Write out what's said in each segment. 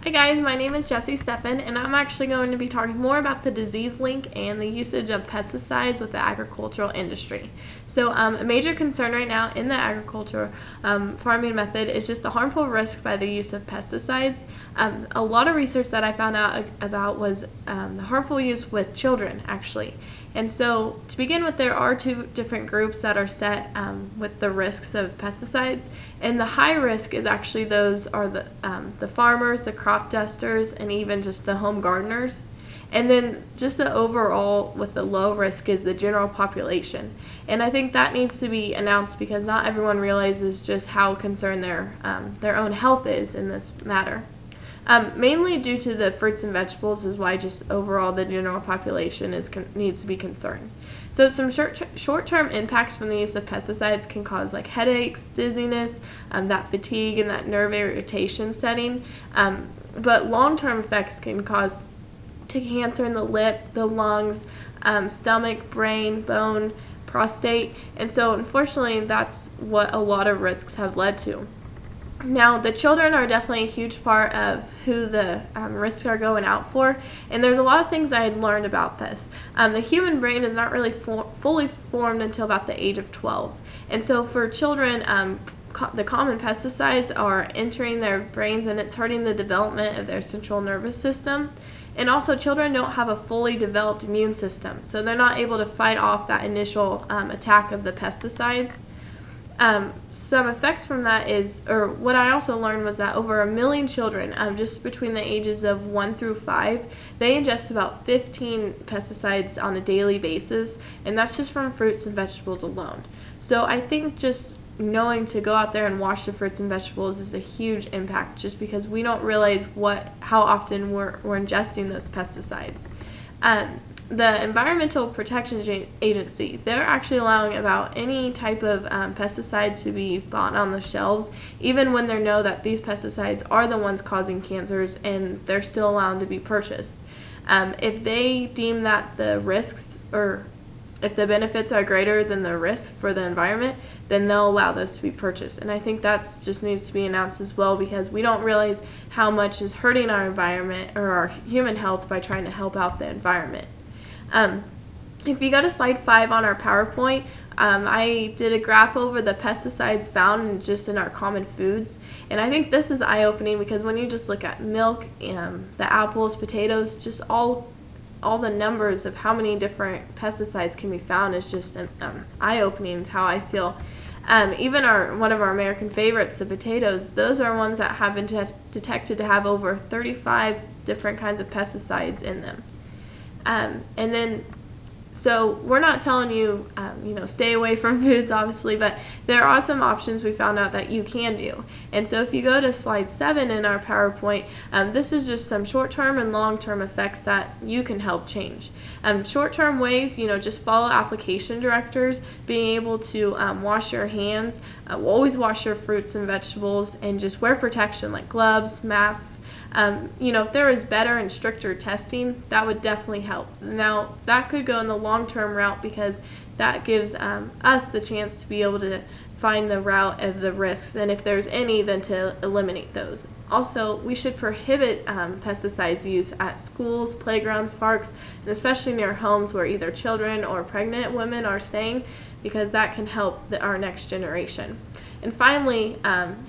Hi guys, my name is Jessie Steffen, and I'm actually going to be talking more about the disease link and the usage of pesticides with the agricultural industry. So a major concern right now in the agriculture farming method is just the harmful risk by the use of pesticides. A lot of research that I found out about was the harmful use with children, actually. And so to begin with, there are two different groups that are set with the risks of pesticides. And the high risk is actually those are the farmers, the crop dusters, and even just the home gardeners. And then just the overall with the low risk is the general population. And I think that needs to be announced because not everyone realizes just how concerned their own health is in this matter. Mainly due to the fruits and vegetables is why just overall the general population needs to be concerned. So some short-term impacts from the use of pesticides can cause like headaches, dizziness, that fatigue and that nerve irritation setting. But long-term effects can cause cancer in the lip, the lungs, stomach, brain, bone, prostate. And so unfortunately that's what a lot of risks have led to. Now, the children are definitely a huge part of who the risks are going out for, and there's a lot of things I had learned about this. The human brain is not really fully formed until about the age of 12, and so for children, the common pesticides are entering their brains and it's hurting the development of their central nervous system. And also children don't have a fully developed immune system, so they're not able to fight off that initial attack of the pesticides. Some effects from that is, or what I also learned was that over 1 million children, just between the ages of 1 through 5, they ingest about 15 pesticides on a daily basis, and that's just from fruits and vegetables alone. So I think just knowing to go out there and wash the fruits and vegetables is a huge impact just because we don't realize how often we're ingesting those pesticides. The Environmental Protection Agency, they're actually allowing about any type of pesticide to be bought on the shelves, even when they know that these pesticides are the ones causing cancers, and they're still allowed to be purchased. If they deem that the risks, or if the benefits are greater than the risks for the environment, then they'll allow those to be purchased. And I think that just needs to be announced as well because we don't realize how much is hurting our environment or our human health by trying to help out the environment. If you go to slide 5 on our PowerPoint, I did a graph over the pesticides found just in our common foods, and I think this is eye-opening because when you just look at milk, the apples, potatoes, just all the numbers of how many different pesticides can be found is just eye-opening. Is how I feel. Even one of our American favorites, the potatoes, those are ones that have been detected to have over 35 different kinds of pesticides in them. And then, so we're not telling you, stay away from foods, obviously, but there are some options we found out that you can do. And so if you go to slide 7 in our PowerPoint, this is just some short-term and long-term effects that you can help change. Short-term ways, just follow application directors, being able to wash your hands, always wash your fruits and vegetables, and just wear protection like gloves, masks. If there was better and stricter testing, that would definitely help. Now, that could go in the long-term route because that gives us the chance to be able to find the route of the risks, and if there's any, then to eliminate those. Also, we should prohibit pesticides use at schools, playgrounds, parks, and especially near homes where either children or pregnant women are staying, because that can help our next generation. And finally,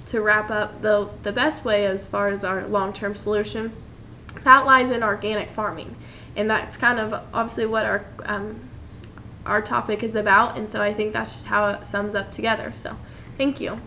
to wrap up, the best way as far as our long-term solution, that lies in organic farming. And that's kind of obviously what our topic is about, and so I think that's just how it sums up together. So, thank you.